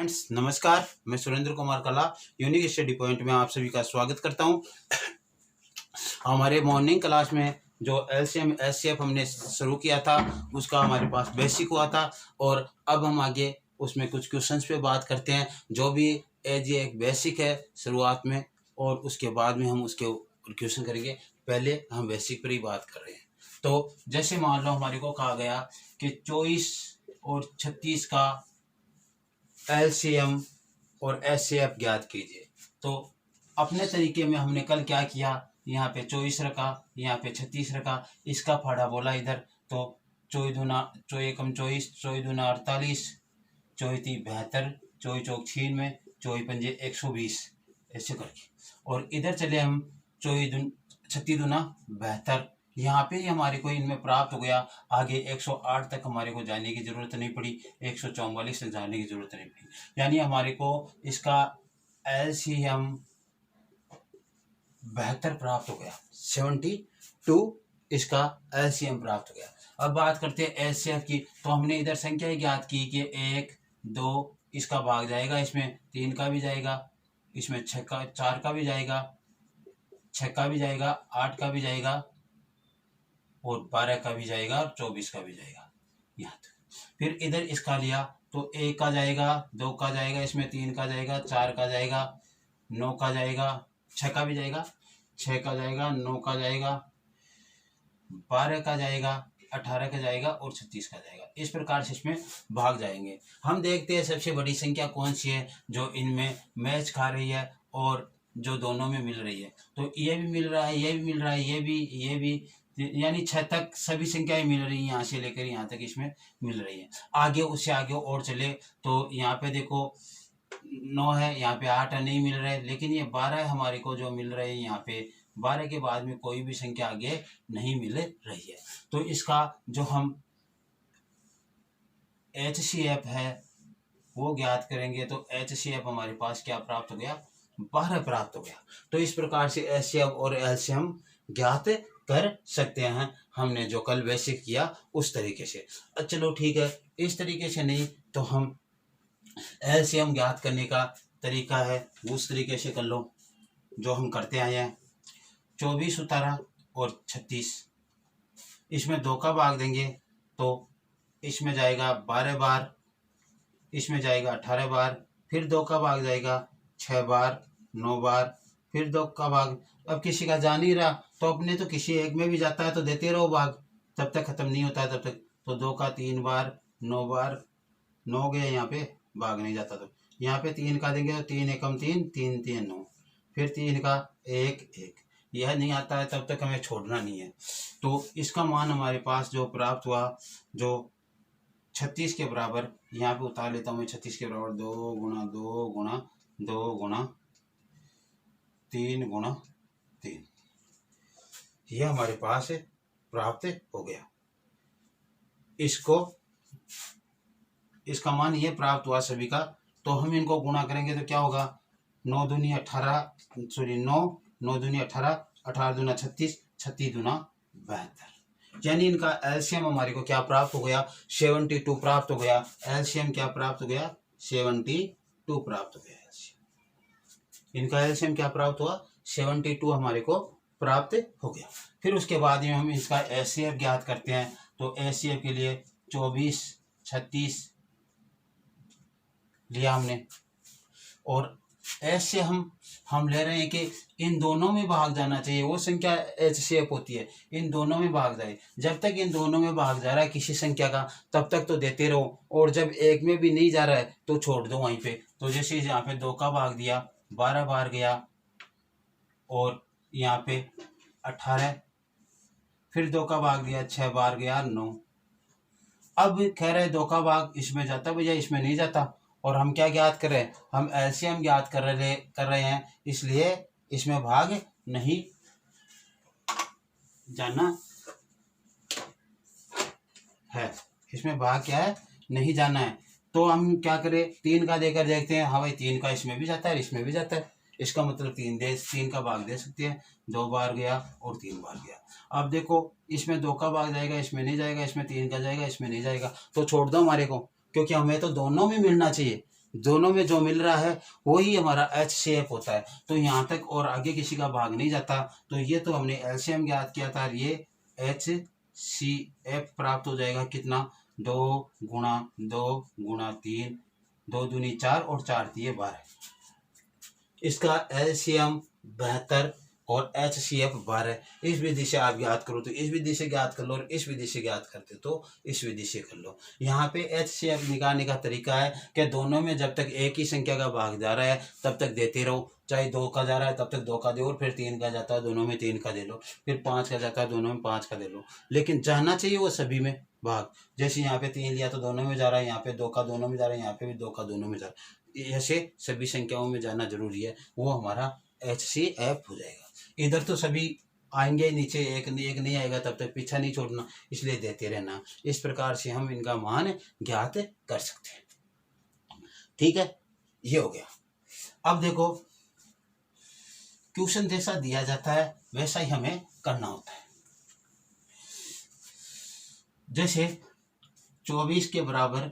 Friends नमस्कार, मैं सुरेंद्र कुमार कला यूनिक स्टडी पॉइंट में आप सभी का स्वागत करता हूं। हमारे मॉर्निंग क्लास में जो एलसीएम एचसीएफ हमने शुरू किया था उसका हमारे पास बेसिक हुआ था और अब हम आगे उसमें कुछ क्वेश्चंस पे बात करते हैं जो भी एज ये एक बेसिक है शुरुआत में और उसके बाद में हम उसके क्वेश्चन करेंगे। पहले हम बेसिक पर ही बात कर रहे हैं। तो जैसे मान लो हमारे को कहा गया कि 24 और 36 का एलसीएम और एचसीएफ ज्ञात कीजिए। तो अपने तरीके में हमने कल क्या किया, यहाँ पे 24 रखा, यहाँ पे 36 रखा, इसका फाड़ा बोला इधर। तो 24 दूना 24 एकम 24, 24 दूना 48, 24 ती 72, 24 चौक 96, 24 पंजे 120 ऐसे करके। और इधर चले हम 36 दूना 72, यहाँ पे ही हमारे को इनमें प्राप्त हो गया। आगे 108 तक हमारे को जाने की जरूरत नहीं पड़ी, 144 तक जाने की जरूरत नहीं पड़ी, यानी हमारे को इसका एलसीएम 72 प्राप्त हो गया, 72 इसका एलसीएम प्राप्त हो गया। अब बात करते हैं एचसीएफ की। तो हमने इधर संख्या ज्ञात की कि 1 2 इसका भाग जाएगा, इसमें 3 का भी जाएगा, इसमें 6 का 4 का भी जाएगा, 6 का भी जाएगा, 8 का भी जाएगा और 12 का भी जाएगा और 24 का भी जाएगा यहाँ तक। फिर इधर इसका लिया तो 1 का जाएगा, 2 का जाएगा, इसमें 3 का जाएगा, 4 का जाएगा, 9 का जाएगा, 6 का भी जाएगा, 6 का जाएगा, 9 का जाएगा, 12 का जाएगा, 18 का जाएगा और 36 का जाएगा। इस प्रकार से इसमें भाग जाएंगे। हम देखते हैं सबसे बड़ी संख्या कौन सी है जो इनमें मैच खा रही है और जो दोनों में मिल रही है। तो ये भी मिल रहा है, ये भी मिल रहा है, ये भी, यानी 6 तक सभी संख्याएं मिल रही हैं, यहाँ से लेकर यहाँ तक इसमें मिल रही है। आगे उससे आगे और चले तो यहाँ पे देखो 9 है, यहाँ पे 8 है, नहीं मिल रहे, लेकिन ये 12 हमारे को जो मिल रहे हैं यहाँ पे। 12 के बाद में कोई भी संख्या आगे नहीं मिल रही है। तो इसका जो हम एचसीएफ है वो ज्ञात करेंगे। तो एचसीएफ हमारे पास क्या प्राप्त हो गया, 12 प्राप्त हो गया। तो इस प्रकार से एचसीएफ और एलसीएम ज्ञात कर सकते हैं, हमने जो कल बेसिक किया उस तरीके से। चलो ठीक है, इस तरीके से नहीं तो हम एलसीएम ज्ञात करने का तरीका है उस तरीके से कर लो जो हम करते आए हैं। 24 उतारा और 36, इसमें 2 का भाग देंगे तो इसमें जाएगा 12 बार, इसमें जाएगा 18 बार, फिर 2 का भाग जाएगा 6 बार, 9 बार, फिर 2 का भाग। अब किसी का जा नहीं रहा तो अपने तो किसी एक में भी जाता है तो देते रहो भाग, तब तक खत्म नहीं होता है तब तक। तो 2 का 3 बार, 9 बार, 9 गया, यहाँ पे भाग नहीं जाता। तो यहाँ पे 3 का देंगे तो 3 एकम 3, 3 3 9, फिर 3 का 1 1, यह नहीं आता है तब तक हमें छोड़ना नहीं है। तो इसका मान हमारे पास जो प्राप्त हुआ, जो 36 के बराबर, यहाँ पे उतार लेता हूँ मैं 36 के बराबर 2 गुणा 2 गुणा 2 गुणा 3 गुणा 3, यह हमारे पास प्राप्त हो गया। इसका मान ये प्राप्त हुआ सभी का। तो हम इनको गुणा करेंगे तो क्या होगा, 9 दूनी 18, 9 दूनी 18, 18 दूना 36, 36 दूना 72, यानी इनका एलसीएम हमारे को क्या प्राप्त हो गया, 72 प्राप्त हो गया। एलसीएम क्या प्राप्त हो गया, 72 प्राप्त हो गया। इनका एलसीएम क्या प्राप्त हुआ, 72 हमारे को प्राप्त हो गया। फिर उसके बाद में हम इसका एचसीएफ ज्ञात करते हैं। तो एचसीएफ के लिए 24 36 लिया हमने, और ऐसे हम ले रहे हैं कि इन दोनों में भाग जाना चाहिए, वो संख्या एचसीएफ होती है, इन दोनों में भाग जाए। जब तक इन दोनों में भाग जा रहा है किसी संख्या का तब तक तो देते रहो, और जब एक में भी नहीं जा रहा है तो छोड़ दो वहीं पे। तो जैसे यहाँ पे 2 का भाग दिया, 12 बार गया, और यहाँ पे 18, फिर 2 का भाग दिया, 6 बार गया, 9। अब कह रहे 2 का भाग इसमें जाता भैया, इसमें नहीं जाता। और हम क्या ज्ञात कर रहे हैं, हम एलसीएम ज्ञात कर रहे हैं, इसलिए इसमें भाग नहीं जाना है, इसमें भाग क्या है, नहीं जाना है। तो हम क्या करें, 3 का देकर देखते हैं। हाँ भाई 3 का इसमें भी जाता है, इसमें भी जाता है, इसका मतलब 3 का भाग दे सकते हैं। 2 बार गया और 3 बार गया। अब देखो इसमें 2 का भाग जाएगा, इसमें नहीं जाएगा, इसमें 3 का जाएगा, इसमें नहीं जाएगा, तो छोड़ दो हमारे को, क्योंकि हमें तो दोनों में मिलना चाहिए। दोनों में जो मिल रहा है वही हमारा एच सी एफ होता है। तो यहाँ तक और आगे किसी का भाग नहीं जाता। तो ये तो हमने एलसीएम ज्ञात किया था, ये एच सी एफ प्राप्त हो जाएगा कितना, 2 × 2 × 3, 2 दूनी 4 और 4×3 12। इसका एलसीएम 72 और एच सी एफ 12। इस विधि से आप ज्ञात करो तो इस विधि से ज्ञात कर लो, और इस विधि से ज्ञात करते तो इस विधि से कर लो। यहाँ पे एच सी एफ निकालने का तरीका है कि दोनों में जब तक एक ही संख्या का भाग जा रहा है तब तक देते रहो, चाहे 2 का जा रहा है तब तक 2 का दो, और फिर 3 का जाता है दोनों में 3 का दे लो, फिर 5 का जाता है दोनों में 5 का दे लो। लेकिन जाना चाहिए वो सभी में भाग। जैसे यहाँ पे 3 लिया तो दोनों में जा रहा है, यहाँ पे 2 का दोनों में जा रहा है, यहाँ पे भी 2 का दोनों में जा रहा है। ऐसे सभी संख्याओं में जाना जरूरी है, वो हमारा एच सी एफ हो जाएगा। इधर तो सभी आएंगे, नीचे एक नहीं आएगा तब तक पीछा नहीं छोड़ना, इसलिए देते रहना। इस प्रकार से हम इनका मान ज्ञात कर सकते हैं। ठीक है, ये हो गया। अब देखो, क्वेश्चन जैसा दिया जाता है वैसा ही हमें करना होता है। जैसे 24 के बराबर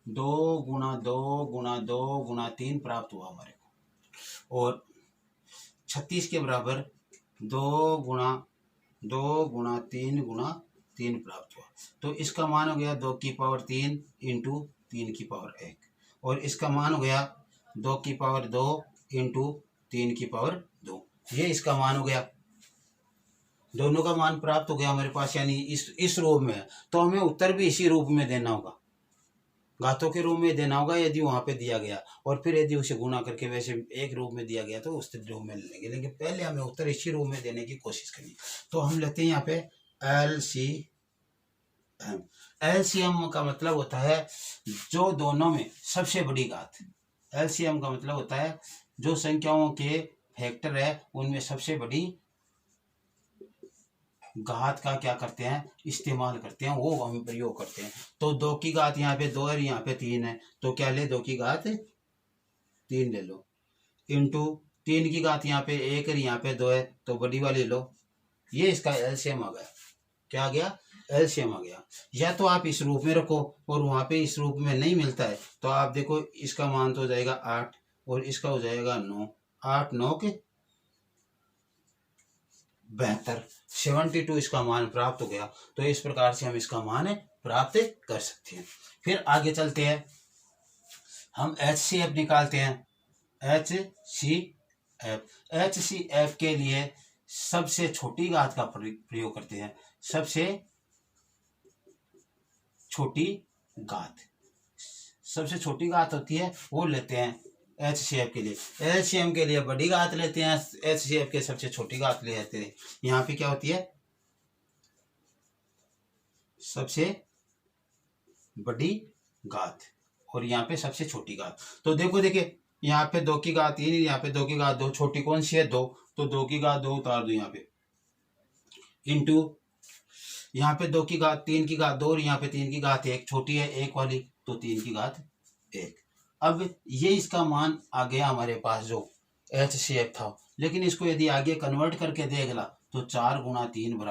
2 × 2 × 2 × 3 प्राप्त हुआ हमारे को, और 36 के बराबर 2 × 2 × 3 × 3 प्राप्त हुआ। तो इसका मान हो गया 2⁻³ × 3⁻1, और इसका मान हो गया 2⁻2 × 3⁻2। ये इसका मान हो गया, दोनों का मान प्राप्त हो गया हमारे पास, यानी इस रूप में है। तो हमें उत्तर भी इसी रूप में देना होगा, घातों के रूप में देना होगा यदि वहां पे दिया गया, और फिर यदि उसे गुणा करके वैसे एक रूप में दिया गया तो उस रूप में लेंगे। लेकिन पहले हमें उत्तर इसी रूप में देने की कोशिश करनी। तो हम लेते हैं यहाँ पे एलसीएम। एलसीएम का मतलब होता है जो दोनों में सबसे बड़ी घात। एलसीएम का मतलब होता है जो संख्याओं के फैक्टर है उनमें सबसे बड़ी घात का क्या करते हैं, इस्तेमाल करते हैं, वो हम प्रयोग करते हैं। तो 2 की घात यहाँ पे 2 है, यहाँ पे 3 है, तो क्या ले, 2 की घात 3 ले लो, इंटू 3 की घात यहाँ पे 1 है, यहाँ पे 2 है, तो बड़ी वाली लो। ये इसका एलसीएम आ गया। क्या आ गया, एलसीएम आ गया। या तो आप इस रूप में रखो और वहां पे इस रूप में नहीं मिलता है तो आप देखो इसका मान तो हो जाएगा 8 और इसका हो जाएगा 9, 8 9 के 72, 72 इसका मान प्राप्त हो गया। तो इस प्रकार से हम इसका मान प्राप्त कर सकते हैं। फिर आगे चलते हैं, हम एच सी एफ निकालते हैं। एच सी एफ के लिए सबसे छोटी घात का प्रयोग करते हैं। सबसे छोटी घात होती है वो लेते हैं एच सी एफ के लिए। एलसीएम के लिए बड़ी घात लेते हैं, एच सी एफ के सबसे छोटी घात लेते हैं। यहाँ पे क्या होती है, सबसे बड़ी घात, और यहाँ पे सबसे छोटी घात। तो देखिए यहाँ पे 2 की घात 3, यहाँ पे 2 की घात 2, छोटी कौन सी है, 2, तो 2 की घात 2 उतार दो यहाँ पे, इंटू यहाँ पे 2 की घात 3 की घात 2, और यहाँ पे 3 की घात 1, छोटी है 1 वाली, तो 3 की घात 1। अब ये इसका मान आ गया हमारे पास जो एच सी एफ था। लेकिन इसको यदि आगे कन्वर्ट करके देख ला तो 4 × 3 =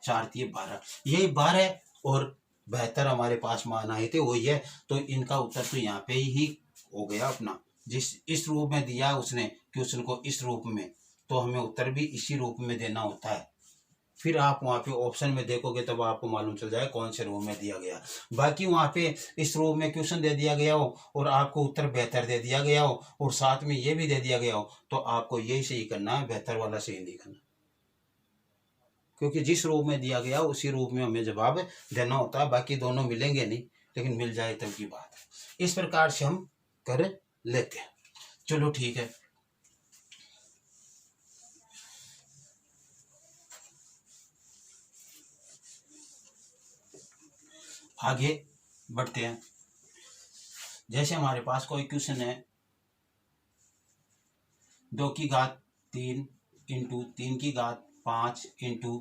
4×3 = 12, यही 12 और 72 हमारे पास मान आए थे वही है। तो इनका उत्तर तो यहाँ पे ही हो गया अपना, जिस इस रूप में दिया उसने क्वेश्चन को इस रूप में, तो हमें उत्तर भी इसी रूप में देना होता है। फिर आप वहाँ पे ऑप्शन में देखोगे तब आपको मालूम चल जाए कौन से रूप में दिया गया। बाकी वहाँ पे इस रूप में क्वेश्चन दे दिया गया हो और आपको उत्तर बेहतर दे दिया गया हो और साथ में ये भी दे दिया गया हो तो आपको यही सही करना है, बेहतर वाला सही नहीं करना, क्योंकि जिस रूप में दिया गया उसी रूप में हमें जवाब देना होता है। बाकी दोनों मिलेंगे नहीं, लेकिन मिल जाए तब की बात है। इस प्रकार से हम कर लेते हैं। चलो ठीक है, आगे बढ़ते हैं। जैसे हमारे पास कोई क्वेश्चन है 2 की घात 3 इंटू 3 की घात 5 इंटू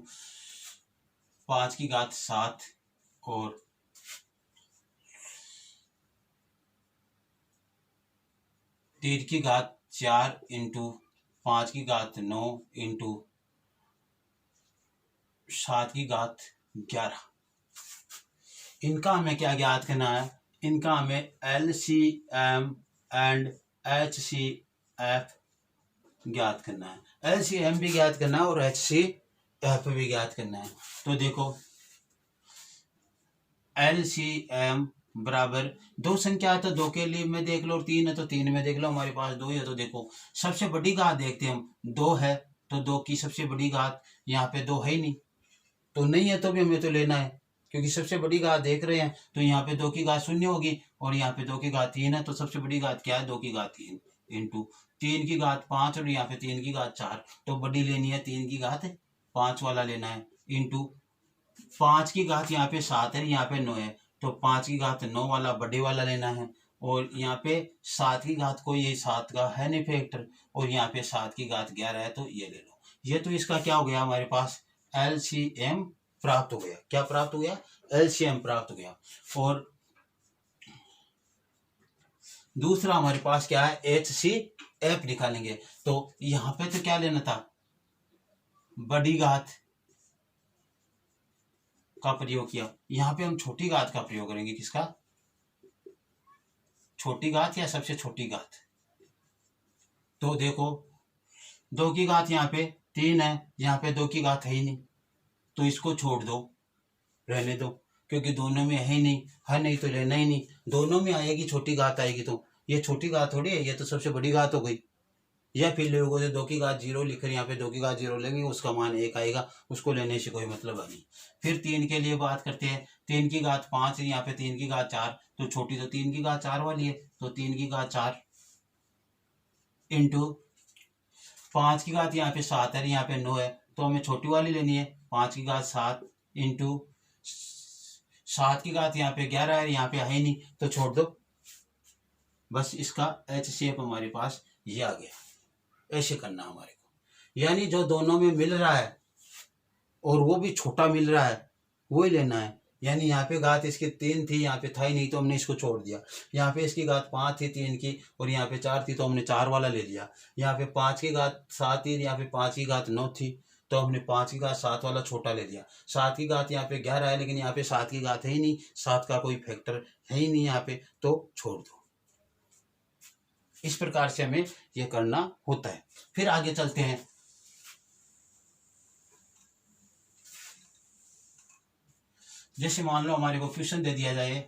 5 की घात 7 और 3 की घात 4 इंटू 5 की घात 9 इंटू 7 की घात 11। इनका हमें क्या ज्ञात करना है, इनका हमें LCM एंड HCF ज्ञात करना है। LCM भी ज्ञात करना है और HCF भी ज्ञात करना है। तो देखो LCM बराबर दो संख्या है तो दो के लिए में देख लो, और तीन है तो तीन में देख लो, हमारे पास दो ही है। तो देखो सबसे बड़ी घात देखते हैं हम, दो है तो दो की सबसे बड़ी घात, यहाँ पे दो है ही नहीं, तो नहीं है तो भी हमें तो लेना है, क्योंकि सबसे बड़ी घात देख रहे हैं। तो यहाँ पे दो की घात शून्य होगी और यहाँ पे दो की घात तीन है, तो सबसे बड़ी घात क्या है, दो की घात तीन इंटू तीन की घात पाँच और यहाँ पे तीन की घात चार, तो बड़ी लेनी है तीन की घात पाँच वाला लेना है, इंटू पाँच की घात यहाँ पे सात है, यहाँ पे नौ है, तो पाँच की घात नौ वाला बड़े वाला लेना है। और यहाँ पे सात की घात को, ये सात का है नहीं फैक्टर, और यहाँ पे सात की घात 11 है, तो ये ले लो। ये तो इसका क्या हो गया, हमारे पास LCM प्राप्त हो गया। क्या प्राप्त हो गया, LCM प्राप्त हो गया। और दूसरा हमारे पास क्या है, HCF निकालेंगे। तो यहाँ पे तो क्या लेना था, बड़ी घात का प्रयोग किया, यहाँ पे हम छोटी घात का प्रयोग करेंगे। किसका, छोटी घात या सबसे छोटी घात। तो देखो दो की घात यहाँ पे तीन है, यहाँ पे दो की घात है ही नहीं, तो इसको छोड़ दो, रहने दो, क्योंकि दोनों में है ही नहीं, है नहीं तो लेना ही नहीं। दोनों में आएगी छोटी घात आएगी, तो ये छोटी घात थोड़ी है, ये तो सबसे बड़ी घात हो गई। या फिर लोगों से दो की घात जीरो लिख कर यहाँ पे दो की घात जीरो लेंगे, उसका मान एक आएगा, उसको लेने से कोई मतलब नहीं। फिर तीन के लिए बात करते हैं, तीन की घात पाँच, यहाँ पे तीन की घात चार, तो छोटी तो तीन की घात चार वाली है, तो तीन की घात चार इंटू पाँच की घात यहाँ पे सात है, यहाँ पे नौ है, तो हमें छोटी वाली लेनी है, पाँच की घात सात इंटू सात की घात यहाँ पे 11 है, यहाँ पे है नहीं, तो छोड़ दो। बस इसका HCF हमारे पास ये आ गया। ऐसे करना हमारे को, यानी जो दोनों में मिल रहा है और वो भी छोटा मिल रहा है वो ही लेना है। यानी यहाँ पे घात इसकी तीन थी, यहाँ पे था ही नहीं, तो हमने इसको छोड़ दिया। यहाँ पे इसकी घात पाँच थी तीन की, और यहाँ पे चार थी, तो हमने चार वाला ले लिया। यहाँ पे पाँच की घात सात थी, यहाँ पे पाँच की घात नौ थी, तो हमने पाँच की घात सात वाला छोटा ले लिया। सात की घात यहाँ पे 11 है, लेकिन यहाँ पे सात की घात है ही नहीं, सात का कोई फैक्टर है ही नहीं यहाँ पे, तो छोड़ दो। इस प्रकार से हमें यह करना होता है। फिर आगे चलते हैं। जैसे मान लो हमारे को क्वेश्चन दे दिया जाए,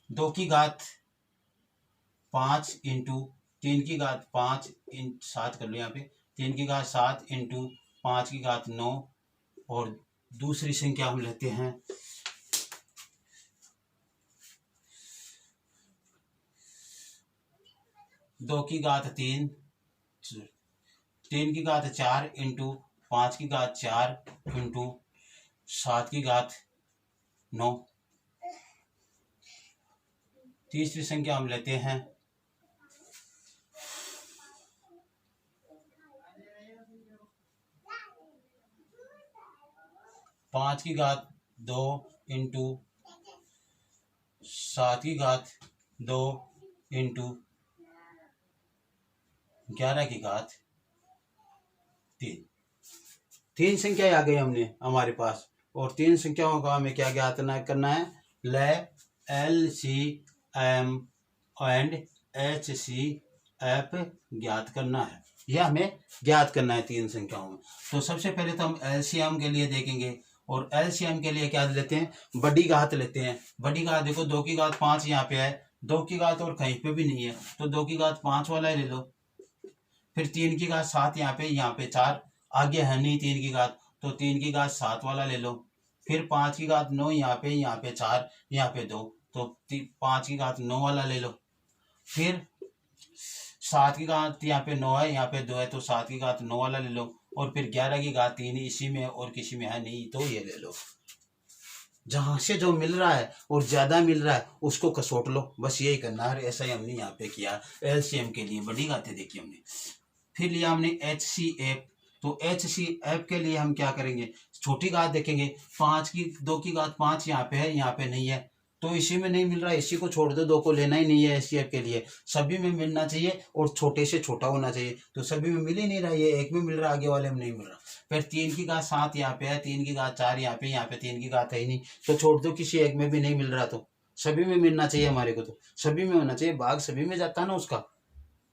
दो की घात पाँच इंटू तीन की घात पाँच इन सात कर लो, यहाँ पे तीन की घात सात इंटू पाँच की घात नौ, और दूसरी संख्या हम लेते हैं दो की घात तीन, तीन की घात चार इंटू पाँच की घात चार इंटू सात की घात नौ। तीसरी संख्या हम लेते हैं पाँच की घात दो इंटू सात की घात दो इंटू 11 की घात तीन। तीन संख्या आ गई हमने हमारे पास, और तीन संख्याओं का हमें क्या ज्ञात करना है, LCM एंड HCF ज्ञात करना है। यह हमें ज्ञात करना है तीन संख्याओं में। तो सबसे पहले तो हम LCM के लिए देखेंगे, और LCM के लिए क्या लेते हैं, बड़ी घात लेते हैं। बड़ी घात देखो दो की घात पाँच यहाँ पे है, दो की घात और कहीं पे भी नहीं है, तो दो की घात पाँच वाला ही ले लो। फिर तीन की घात सात यहाँ पे चार, आगे है नहीं तीन की घात, तो तीन की घात सात वाला ले लो। फिर पाँच की घात नौ, यहाँ पे चार, यहाँ पे दो, तो पाँच की घात नौ वाला ले लो। फिर सात की घात यहाँ पे नौ है, यहाँ पे दो है, तो सात की घात नौ वाला ले लो। और फिर 11 की घात तीन, इसी में और किसी में है नहीं, तो ये ले लो। जहां से जो मिल रहा है और ज्यादा मिल रहा है उसको कसोट लो, बस यही करना है। ऐसा ही हमने यहाँ पे किया LCM के लिए, बड़ी घातें देखी हमने। फिर लिया हमने HCF, तो HCF के लिए हम क्या करेंगे, छोटी घात देखेंगे। पाँच की दो की घात पाँच यहाँ पे है, यहाँ पे नहीं है, तो इसी में नहीं मिल रहा है, इसी को छोड़ दो, दो को लेना ही नहीं है। HCF के लिए सभी में मिलना चाहिए और छोटे से छोटा होना चाहिए, तो सभी में मिल ही नहीं रहा है, ये एक में मिल रहा है, आगे वाले में नहीं मिल रहा। फिर तीन की घात सात यहाँ पे है, तीन की घात चार यहाँ पे तीन की घात है ही नहीं, तो छोड़ दो, किसी एक में भी नहीं मिल रहा, तो सभी में मिलना चाहिए हमारे को, तो सभी में होना चाहिए, भाग सभी में जाता है ना उसका।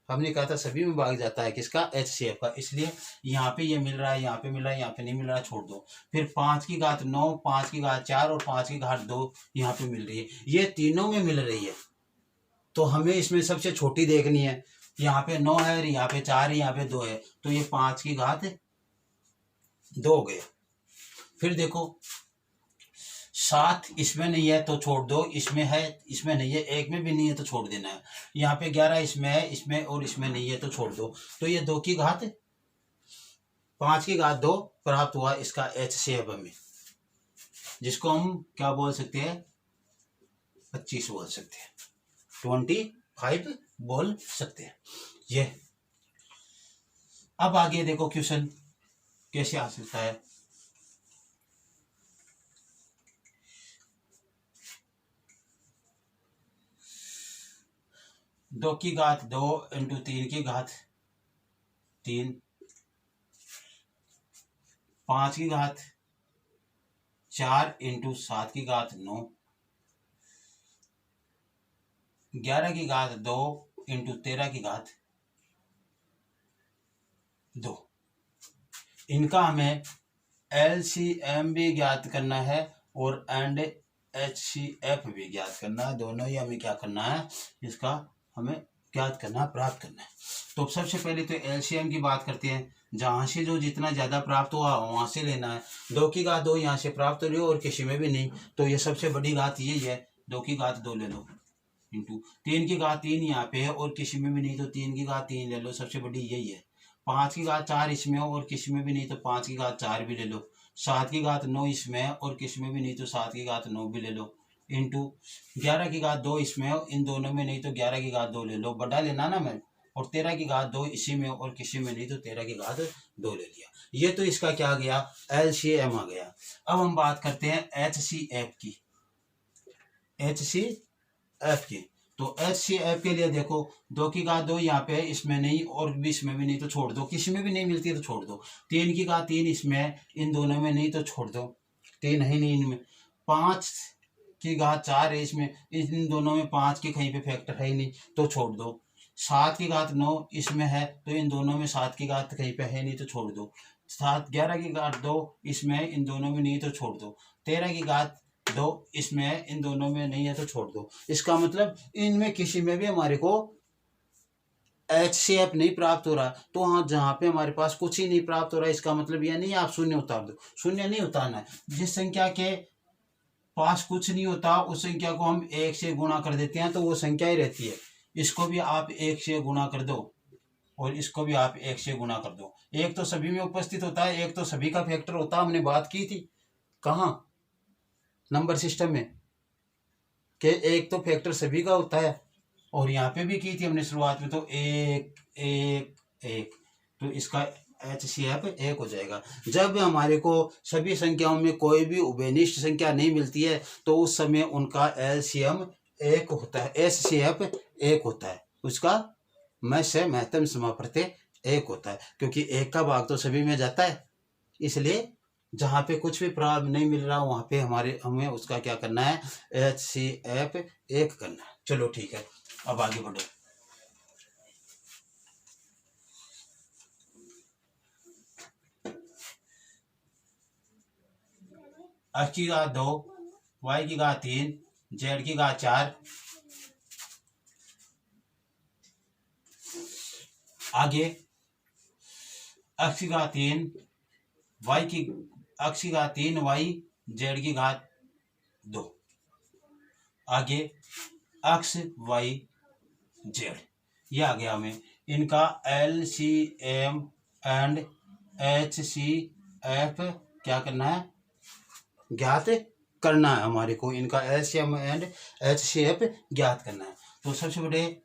हमने कहा था सभी में भाग जाता है किसका, HCF का, इसलिए यहाँ पे ये मिल रहा है, यहाँ पे मिल रहा है, यहाँ पे नहीं मिल रहा, छोड़ दो। फिर 5 की घात 9, 5 की घात 4 और 5 की घात 2 यहाँ पे मिल रही है, ये तीनों में मिल रही है। तो हमें इसमें सबसे छोटी देखनी है। यहाँ पे 9 है, यहाँ पे 4 है, यहाँ पे 2 है, तो ये 5 की घात 2 हो गया। फिर देखो 7 इसमें नहीं है तो छोड़ दो, इसमें है, इसमें नहीं है, एक में भी नहीं है तो छोड़ देना है। यहाँ पे 11 इसमें है, इसमें और इसमें नहीं है तो छोड़ दो। तो ये 2 की घात 5 की घात 2 प्राप्त हुआ इसका HCF में, जिसको हम क्या बोल सकते हैं, 25 बोल सकते हैं, 25 बोल सकते हैं ये। अब आगे देखो क्वेश्चन कैसे आ सकता है। 2 की घात 2 इंटू 3 की घात 3, 5 की घात 4 इंटू 7 की घात 9, 11 की घात 2 इंटू 13 की घात 2। इनका हमें LCM भी ज्ञात करना है और एंड HCF भी ज्ञात करना है। दोनों ही हमें क्या करना है, इसका हमें ज्ञात करना, प्राप्त करना है। तो सबसे पहले तो LCM की बात करते हैं। जहाँ से जो जितना ज़्यादा प्राप्त हुआ वहाँ से लेना है। 2 की घात 2 यहाँ से प्राप्त हो रही हो और किसी में भी नहीं, तो ये सबसे बड़ी घात यही है, 2 की घात 2 ले लो, इंटू 3 की घात 3 यहाँ पे है और किसी में भी नहीं तो 3 की घात 3 ले लो, सबसे बड़ी यही है। 5 की घात 4 इसमें हो और किसी में भी नहीं तो 5 की घात 4 भी ले लो। 7 की घात 9 इसमें है और किसी में भी नहीं तो 7 की घात 9 भी ले लो, इंटू 11 की घात 2 इसमें हो, इन दोनों में नहीं तो 11 की घात 2 ले लो, बड़ा लेना ना मैं, और 13 की घात 2 इसी में और किसी में नहीं तो 13 की घात 2 ले लिया। ये तो इसका क्या आ गया, LCM आ गया। अब हम बात करते हैं HCF की। HCF की, तो HCF के लिए देखो 2 की घात 2 यहाँ पे इसमें नहीं और भी इसमें भी नहीं तो छोड़ दो, किसी में भी नहीं मिलती तो छोड़ दो। 3 की घात 3 इसमें, इन दोनों में नहीं तो छोड़ दो, 3 है नहीं इनमें। 5 की घात 4 है इसमें, इन दोनों में 5 के कहीं पे फैक्टर है ही नहीं तो छोड़ दो। 7 की घात 9 इसमें है तो इन दोनों में 7 की घात कहीं पे है नहीं तो छोड़ दो। 11 की घात 2 इसमें, इन दोनों में नहीं तो छोड़ दो। 13 की घात 2 इसमें, इन दोनों में नहीं है तो छोड़ दो। इसका मतलब इनमें किसी में भी हमारे को HCF नहीं प्राप्त हो रहा, तो हाँ जहाँ पे हमारे पास कुछ ही नहीं प्राप्त हो रहा, इसका मतलब यह नहीं आप शून्य उतार दो, शून्य नहीं उतारना है। जिस संख्या के पास कुछ नहीं होता उस संख्या को हम 1 से गुणा कर देते हैं तो वो संख्या ही रहती है। इसको भी आप 1 से गुणा कर दो और इसको भी आप 1 से गुणा कर दो। एक तो सभी में उपस्थित होता है, एक तो सभी का फैक्टर होता है, हमने बात की थी कहाँ, नंबर सिस्टम में, कि एक तो फैक्टर सभी का होता है, और यहाँ पे भी की थी हमने शुरुआत में, तो 1 1 1, तो इसका HCF 1 हो जाएगा। जब हमारे को सभी संख्याओं में कोई भी उभयनिष्ठ संख्या नहीं मिलती है तो उस समय उनका LCM 1 होता है, HCF 1 होता है, उसका मैं से महत्तम समाप्रत्यय 1 होता है, क्योंकि 1 का भाग तो सभी में जाता है। इसलिए जहाँ पे कुछ भी प्राप्त नहीं मिल रहा वहाँ पे हमें उसका क्या करना है, HCF 1 करना है। चलो ठीक है, अब आगे बढ़ो। x की घात 2, y की घात 3, z की घात 4, आगे x की घात 3, y की x की घात 3 y, z की घात 2, आगे x y z, ये आ गया हमें। इनका LCM एंड HCF क्या करना है, ज्ञात करना है हमारे को। इनका LCM एंड HCF ज्ञात करना है। तो सबसे बड़े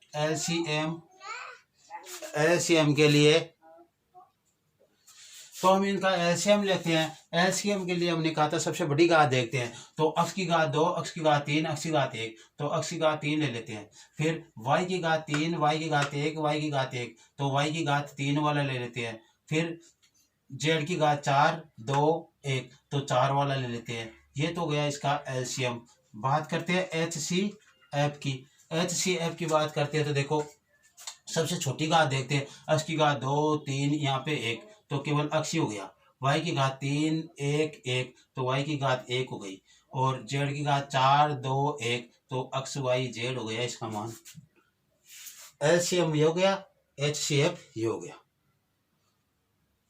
LCM के लिए तो हम इनका LCM लेते हैं। LCM के लिए हमने कहा था सबसे बड़ी घात देखते हैं, तो x की घात 2, x की घात 3, x की घात 1, तो x की घात 3 ले लेते हैं। फिर y की घात 3, y की घात 1, y की घात 1, तो y की घात 3 वाला ले लेते हैं। फिर z की घात 4, 2, 1, तो 4 वाला ले लेते हैं। ये तो गया इसका LCM। बात करते हैं HCF की। HCF की बात करते हैं तो देखो सबसे छोटी घात देखते हैं। x की घात 2 3 यहाँ पे 1, तो केवल x ही हो गया। y की घात 3 1 1, तो y की घात 1 हो गई। और z की घात 4 2 1, तो x y z हो गया इसका मान। LCM ये हो गया, HCF ये हो गया।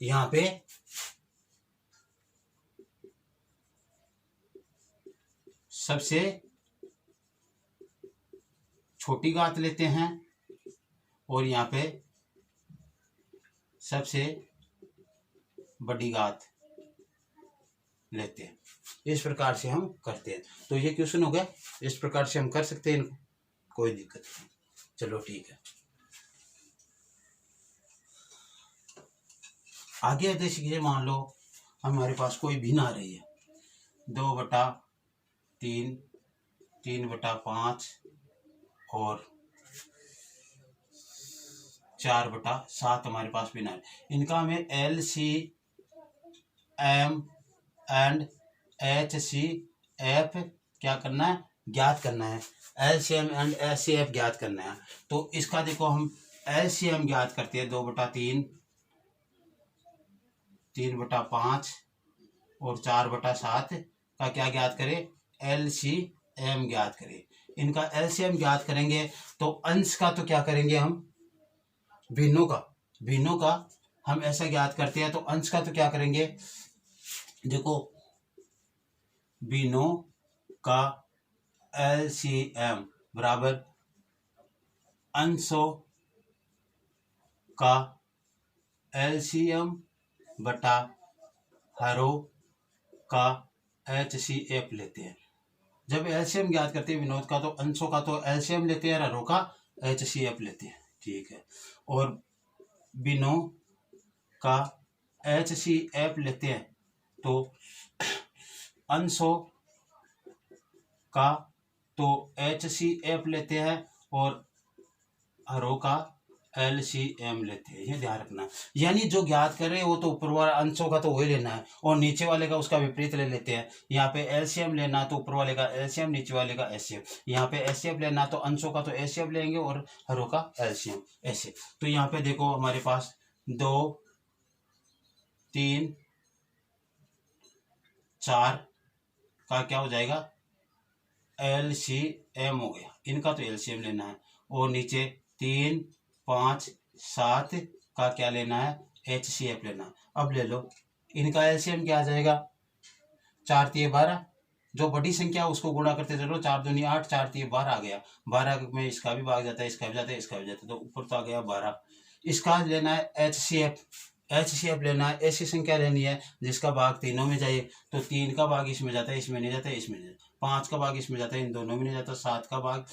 यहाँ पे सबसे छोटी घात लेते हैं और यहाँ पे सबसे बड़ी घात लेते हैं। इस प्रकार से हम करते हैं। तो ये क्वेश्चन हो गया, इस प्रकार से हम कर सकते हैं इनको, कोई दिक्कत नहीं। चलो ठीक है, आगे जैसे कि मान लो हमारे पास कोई भिन्न आ रही है 2/3 3/5 और 4/7 हमारे पास भिन्न है। इनका हमें LCM एंड HCF क्या करना है, ज्ञात करना है। LCM एंड HCF ज्ञात करना है। तो इसका देखो हम LCM ज्ञात करते हैं 2/3 3/5 और 4/7 का क्या ज्ञात करें, LCM ज्ञात करें। इनका LCM ज्ञात करेंगे तो अंश का तो क्या करेंगे हम, भिन्नों का हम ऐसा ज्ञात करते हैं। तो अंश का तो क्या करेंगे, देखो भिन्नों का LCM बराबर अंशों का LCM बटा हरों का HCF लेते हैं। जब LCM ज्ञात करते हैं विनोद का, तो अंशों का तो LCM लेते हैं, हरों का HCF लेते हैं। ठीक है, और बिनों का HCF लेते हैं तो अंशों का तो HCF लेते हैं और हरों का LCM लेते हैं। ये ध्यान रखना। यानी जो ज्ञात कर रहे हैं वो तो ऊपर वाला अंशों का तो वही लेना है और नीचे वाले का उसका विपरीत ले लेते हैं। यहाँ पे LCM लेना तो ऊपर वाले का LCM, नीचे वाले का HCF। यहाँ पे HCF लेना तो अंशों का तो HCF लेंगे और हरों का LCM ऐसे। तो यहाँ पे देखो हमारे पास 2 3 4 का क्या हो जाएगा, LCM हो गया। इनका तो LCM लेना है। और नीचे 3 5 7 का क्या लेना है, HCF लेना है। अब ले लो, इनका LCM क्या आ जाएगा, 4 3 12। जो बड़ी संख्या उसको गुणा करते चलो, 4 दूनी 8, 4 3 12 आ गया। 12 में इसका भी भाग जाता है, इसका भी जाता है, इसका भी जाता है, तो ऊपर तो आ गया 12। इसका लेना है HCF लेना है। ऐसी संख्या लेनी है जिसका भाग तीनों में जाए। तो 3 का भाग इसमें जाता है, इसमें नहीं जाता है, इसमें नहीं जाता। 5 का भाग इसमें जाता है, इन दोनों में नहीं जाता। 7 का भाग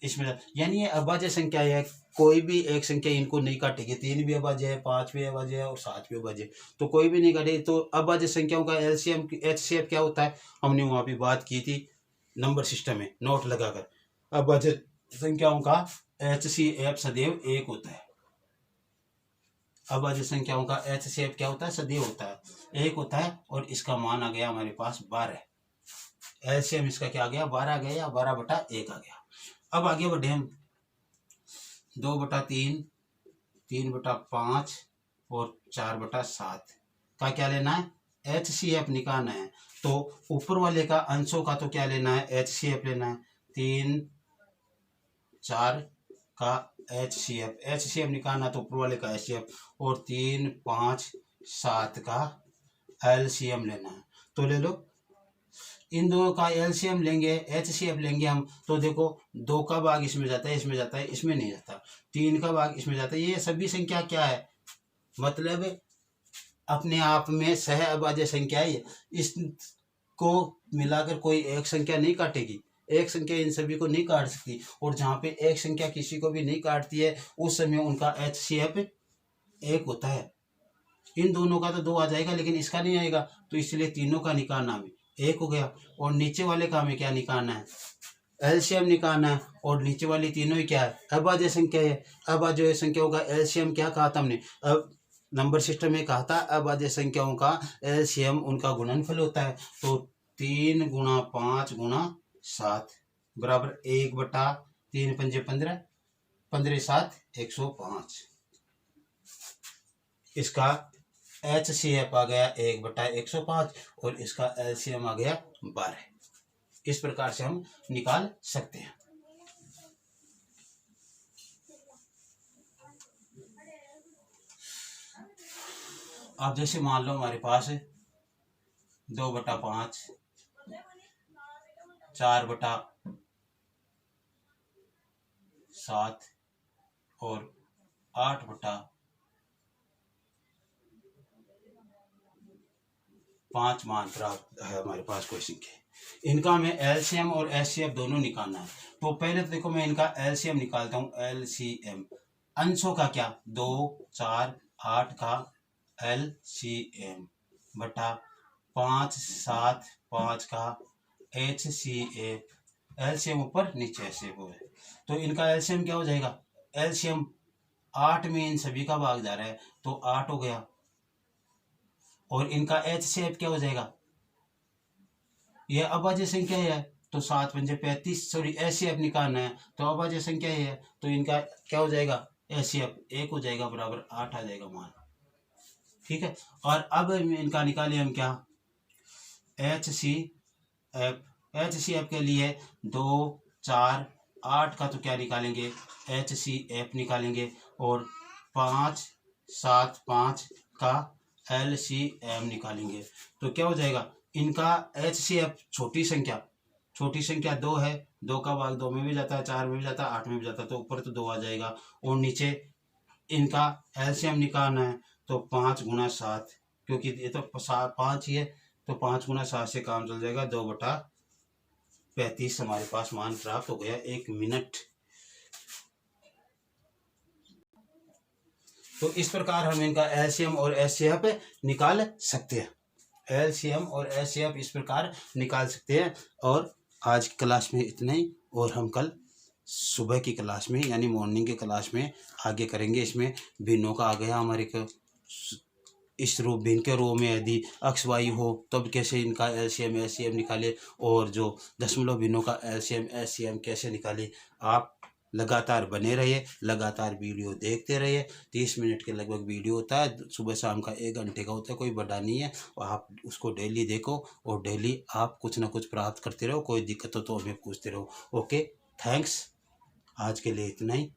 इसमें जाता। यानी ये अभाज्य संख्या है, कोई भी एक संख्या इनको नहीं काटेगी। 3 भी अभाज्य है, 5 भी अभाज्य है और 7 भी अभाज्य है, तो कोई भी नहीं काटेगी। तो अभाज्य संख्याओं का LCM HCF क्या होता है, हमने वहाँ भी बात की थी नंबर सिस्टम में नोट लगाकर। अभाज्य संख्याओं का HCF सदैव 1 होता है। अभाज्य संख्याओं का HCF क्या होता है, सदैव होता है 1 होता है। और इसका मान आ गया हमारे पास 12। LCM इसका क्या आ गया, 12 आ गया या 12/1 आ गया। अब आगे बढ़े हम 2/3 3/5 और 4/7 का क्या लेना है, HCF निकालना है। तो ऊपर वाले का अंशों का तो क्या लेना है, HCF लेना है। 3 4 का HCF निकालना तो ऊपर वाले का HCF, और 3 5 7 का LCM लेना है। तो ले लो, इन दोनों का LCM लेंगे, HCF लेंगे हम। तो देखो 2 का भाग इसमें जाता है, इसमें जाता है, इसमें नहीं जाता। 3 का भाग इसमें जाता है। ये सभी संख्या क्या है, मतलब अपने आप में सह अभाज्य संख्या है। इसको मिलाकर कोई एक संख्या नहीं काटेगी, एक संख्या इन सभी को नहीं काट सकती। और जहाँ पे एक संख्या किसी को भी नहीं काटती है उस समय उनका HCF 1 होता है। इन दोनों का तो 2 आ जाएगा लेकिन इसका नहीं आएगा, तो इसलिए तीनों का निकालना हमें 1 हो गया। और नीचे वाले का हमें क्या निकालना है, LCM निकालना है। और नीचे वाली तीनों ही क्या है, अभाज्य संख्या है। अभाज्य संख्याओं का LCM क्या कहा था हमने, अब नंबर सिस्टम में कहा था अभाज्य संख्याओं का LCM उनका गुणनफल होता है। तो 3 × 5 × 7 बराबर 1/3 × 5 = 15, 15 7 105। इसका HCF आ गया 1/105 और इसका LCM आ गया 12। इस प्रकार से हम निकाल सकते हैं। अब जैसे मान लो हमारे पास 2/5, 4/7 और 8/5 मान प्राप्त है हमारे पास क्वेश्चन के। इनका हमें LCM और HCF दोनों निकालना है। तो पहले तो देखो मैं इनका LCM निकालता हूँ। LCM अंशों का क्या 2 4 8 का LCM बटा 5 7 5 का HCF। LCM ऊपर नीचे ऐसे वो है तो इनका LCM क्या हो जाएगा। LCM 8 में इन सभी का भाग जा रहा है तो 8 हो गया और इनका HCF क्या हो जाएगा। यह अभाज्य संख्या है तो 7 पंजे 35, सॉरी HCF निकालना है तो अभाज्य संख्या है तो इनका क्या हो जाएगा HCF 1 हो जाएगा बराबर 8 आ जाएगा मान। ठीक है और अब इनका निकालें हम क्या HCF के लिए 2 4 8 का तो क्या निकालेंगे HCF निकालेंगे और 5 7 5 का LCM निकालेंगे तो क्या हो जाएगा। इनका HCF छोटी संख्या 2 है, 2 का भाग 2 में भी जाता है, 4 में भी जाता है, 8 में भी जाता है तो ऊपर तो 2 आ जाएगा और नीचे इनका LCM निकालना है तो 5 × 7 क्योंकि ये तो 5 ही है तो 5 × 7 से काम चल जाएगा 2/35 हमारे पास मान प्राप्त हो गया 1 मिनट। तो इस प्रकार हम इनका LCM और HCF निकाल सकते हैं। LCM और HCF इस प्रकार निकाल सकते हैं। और आज की क्लास में इतना ही और हम कल सुबह की क्लास में यानी मॉर्निंग की क्लास में आगे करेंगे। इसमें भिन्नों का आ गया हमारे को इस रूप भिन्न के रूप में यदि अक्ष वाई हो तब कैसे इनका LCM HCF निकाले और जो दशमलव भिन्नों का LCM HCM कैसे निकाले। आप लगातार बने रहिए, लगातार वीडियो देखते रहिए। 30 मिनट के लगभग वीडियो होता है, सुबह शाम का 1 घंटे का होता है, कोई बड़ा नहीं है। और आप उसको डेली देखो और डेली आप कुछ ना कुछ प्राप्त करते रहो। कोई दिक्कत हो तो हमें पूछते रहो। Okay, thanks. आज के लिए इतना ही।